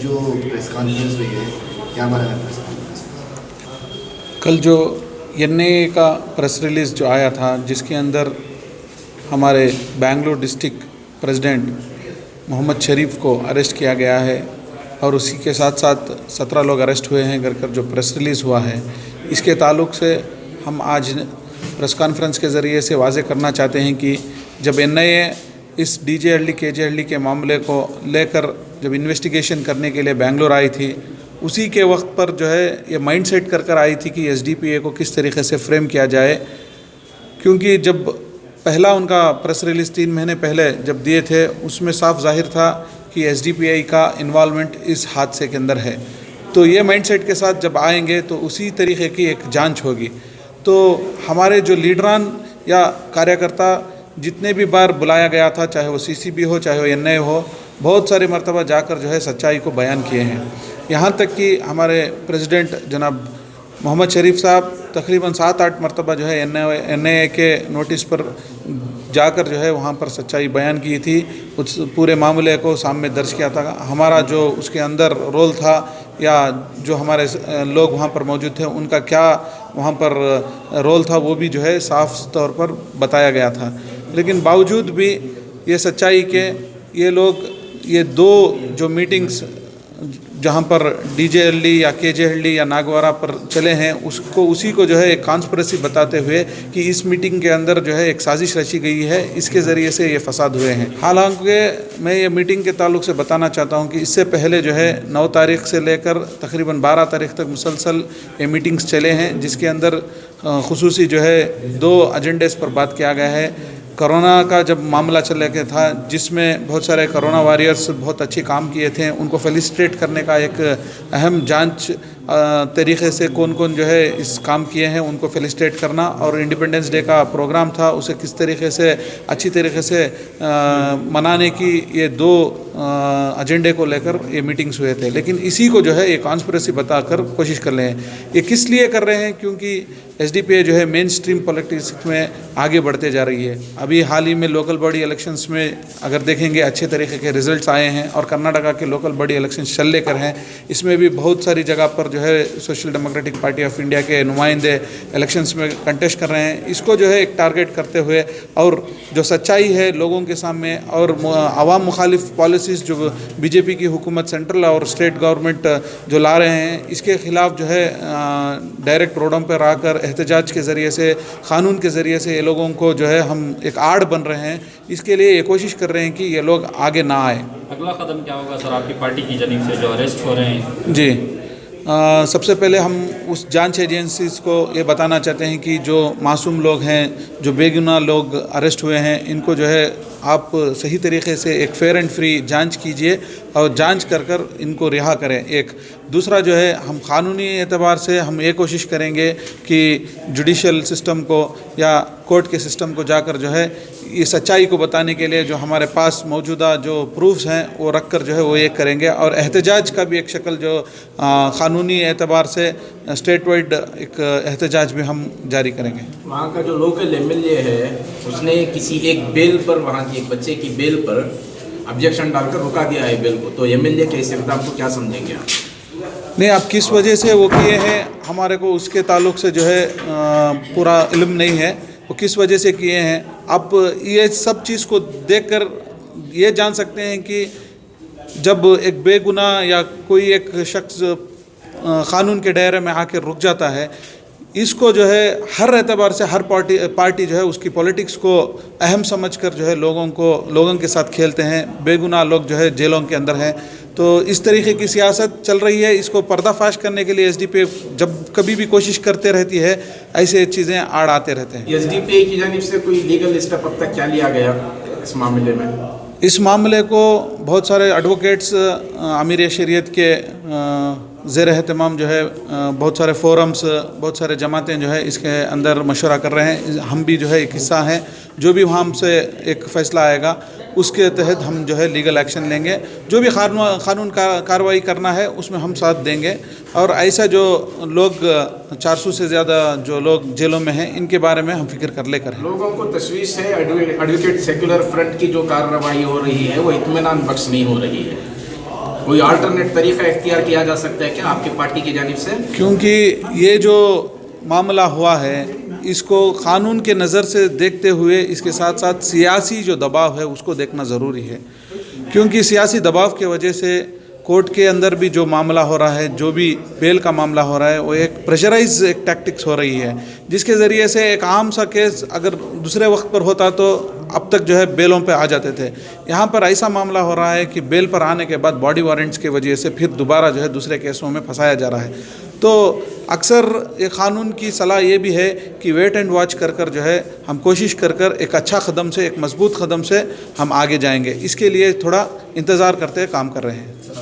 जो press conference हुई है, क्या बारे में प्रेस कॉन्फ्रेंस? कल जो एनआईए का प्रेस रिलीज़ जो आया था, जिसके अंदर हमारे बेंगलुरु डिस्ट्रिक्ट प्रेसिडेंट मोहम्मद शरीफ को अरेस्ट किया गया है और उसी के साथ साथ 17 लोग अरेस्ट हुए हैं कर जो प्रेस रिलीज़ हुआ है, इसके ताल्लुक़ से हम आज प्रेस कॉन्फ्रेंस के ज़रिए से वाज़ेह करना चाहते हैं कि जब एनआईए इस डीजे केजे के मामले को लेकर जब इन्वेस्टिगेशन करने के लिए बेंगलुरु आई थी, उसी के वक्त पर जो है ये माइंड सेट कर आई थी कि एसडीपीए को किस तरीके से फ्रेम किया जाए, क्योंकि जब पहला उनका प्रेस रिलीज़ 3 महीने पहले जब दिए थे, उसमें साफ जाहिर था कि एसडीपीआई का इन्वॉल्वमेंट इस हादसे के अंदर है। तो ये माइंड सेट के साथ जब आएंगे तो उसी तरीके की एक जांच होगी। तो हमारे जो लीडरान या कार्यकर्ता जितने भी बार बुलाया गया था, चाहे वो सीसीबी हो चाहे वो एनआईए हो, बहुत सारे मरतबा जाकर जो है सच्चाई को बयान किए हैं। यहाँ तक कि हमारे प्रेसिडेंट जनाब मोहम्मद शरीफ साहब तकरीबन 7-8 मरतबा जो है एनआईए के नोटिस पर जाकर जो है वहाँ पर सच्चाई बयान की थी, उस पूरे मामले को सामने दर्ज किया था। हमारा जो उसके अंदर रोल था या जो हमारे लोग वहाँ पर मौजूद थे उनका क्या वहाँ पर रोल था, वो भी जो है साफ तौर पर बताया गया था। लेकिन बावजूद भी ये सच्चाई के ये लोग ये 2 जो मीटिंग्स जहाँ पर डीजे या केजे या नागवारा पर चले हैं, उसी को जो है एक कॉन्स्पिरेसी बताते हुए कि इस मीटिंग के अंदर जो है एक साजिश रची गई है, इसके ज़रिए से ये फसाद हुए हैं। हालांकि मैं ये मीटिंग के ताल्लुक से बताना चाहता हूँ कि इससे पहले जो है 9 तारीख से लेकर तकरीबन 12 तारीख तक मुसलसल ये मीटिंग्स चले हैं, जिसके अंदर खुसूसी जो है 2 एजेंडेस पर बात किया गया है। कोरोना का जब मामला चल रहा था, जिसमें बहुत सारे कोरोना वॉरियर्स बहुत अच्छे काम किए थे, उनको फेलिसिटेट करने का एक अहम जांच तरीक़े से कौन कौन जो है इस काम किए हैं उनको फेलिसिटेट करना, और इंडिपेंडेंस डे का प्रोग्राम था उसे किस तरीके से अच्छी तरीके से मनाने की, ये 2 एजेंडे को लेकर ये मीटिंग्स हुए थे। लेकिन इसी को जो है ये कॉन्स्पिरेसी बताकर कोशिश कर रहे हैं। ये किस लिए कर रहे हैं? क्योंकि एसडीपीए जो है मेन स्ट्रीम पॉलिटिक्स में आगे बढ़ते जा रही है। अभी हाल ही में लोकल बॉडी इलेक्शंस में अगर देखेंगे अच्छे तरीके के रिजल्ट्स आए हैं, और कर्नाटका के लोकल बॉडी इलेक्शंस चल लेकर हैं, इसमें भी बहुत सारी जगह पर जो है social democratic party of India के नुमाइंदे इलेक्शंस में कंटेस्ट कर रहे हैं। इसको जो है एक टारगेट करते हुए और जो सच्चाई है लोगों के सामने, और आवाम मुखालिफ पॉलिसीज़ जो बीजेपी की हुकूमत सेंट्रल और स्टेट गवर्नमेंट जो ला रहे हैं, इसके ख़िलाफ़ जो है डायरेक्ट रोडों पर आकर एहतजाज के ज़रिए से, क़ानून के ज़रिए से ये लोगों को जो है हम एक आड़ बन रहे हैं। इसके लिए ये कोशिश कर रहे हैं कि ये लोग आगे ना आए। अगला कदम क्या होगा सर आपकी पार्टी की जानिब से जो अरेस्ट हो रहे हैं? जी, सबसे पहले हम उस जांच एजेंसीज़ को ये बताना चाहते हैं कि जो मासूम लोग हैं, जो बेगुनाह लोग अरेस्ट हुए हैं, इनको जो है आप सही तरीके से एक फेयर एंड फ्री जांच कीजिए और जांच कर इनको रिहा करें। एक दूसरा जो है, हम क़ानूनी एतबार से हम ये कोशिश करेंगे कि जुडिशल सिस्टम को या कोर्ट के सिस्टम को जाकर जो है ये सच्चाई को बताने के लिए जो हमारे पास मौजूदा जो प्रूफ्स हैं वो रख कर जो है वो ये करेंगे, और एहतजाज का भी एक शक्ल जो क़ानूनी एतबार से स्टेट वाइड एक एहतजाज भी हम जारी करेंगे। वहाँ का जो लोकल एमएलए है, उसने किसी एक बेल पर, वहाँ की एक बच्चे की बेल पर ऑब्जेक्शन डालकर रुका दिया है बेल को, तो एमएलए के इस इक़दाम को क्या समझेंगे आप? नहीं, आप किस वजह से वो किए हैं हमारे को उसके ताल्लुक़ से जो है पूरा इल्म नहीं है, वो किस वजह से किए हैं। आप ये सब चीज़ को देखकर ये जान सकते हैं कि जब एक बेगुनाह या कोई एक शख्स क़ानून के दायरे में आकर रुक जाता है, इसको जो है हर एतबार से हर पार्टी जो है उसकी पॉलिटिक्स को अहम समझकर जो है लोगों के साथ खेलते हैं। बेगुनाह लोग जो है जेलों के अंदर हैं, तो इस तरीके की सियासत चल रही है। इसको पर्दाफाश करने के लिए एसडीपीए जब कभी भी कोशिश करते रहती है, ऐसे चीज़ें आड़ आते रहते हैं। एसडीपीए की जानिब से कोई लीगल स्टेप अब तक क्या लिया गया इस मामले में? इस मामले को बहुत सारे एडवोकेट्स अमीर शरीयत के ज़ेर एहतमाम जो है बहुत सारे फोरम्स, बहुत सारे जमातें जो है इसके अंदर मशवरा कर रहे हैं। हम भी जो है एक हिस्सा हैं। जो भी वहाँ हमसे एक फ़ैसला आएगा उसके तहत हम जो है लीगल एक्शन लेंगे। जो भी कानून का कार्रवाई करना है उसमें हम साथ देंगे। और ऐसा जो लोग 400 से ज़्यादा जो लोग जेलों में हैं, इनके बारे में हम फिक्र कर लेकर हैं। लोगों को तशवीश है एडवोकेट सेक्युलर फ्रंट की जो कार्रवाई हो रही है वो इत्मीनान बख्श नहीं हो रही है। कोई अल्टरनेट तरीका इख्तियार किया जा सकता है क्या आपकी पार्टी की जानिब से? क्योंकि ये जो मामला हुआ है इसको कानून के नज़र से देखते हुए इसके साथ साथ सियासी जो दबाव है उसको देखना ज़रूरी है, क्योंकि सियासी दबाव के वजह से कोर्ट के अंदर भी जो मामला हो रहा है, जो भी बेल का मामला हो रहा है, वो एक प्रेशराइज एक टैक्टिक्स हो रही है, जिसके ज़रिए से एक आम सा केस अगर दूसरे वक्त पर होता तो अब तक जो है बेलों पे आ जाते थे। यहाँ पर ऐसा मामला हो रहा है कि बेल पर आने के बाद बॉडी वारंट्स की वजह से फिर दोबारा जो है दूसरे केसों में फंसाया जा रहा है। तो अक्सर ये क़ानून की सलाह ये भी है कि वेट एंड वॉच कर जो है हम कोशिश कर एक अच्छा कदम से, एक मजबूत कदम से हम आगे जाएंगे। इसके लिए थोड़ा इंतज़ार करते काम कर रहे हैं।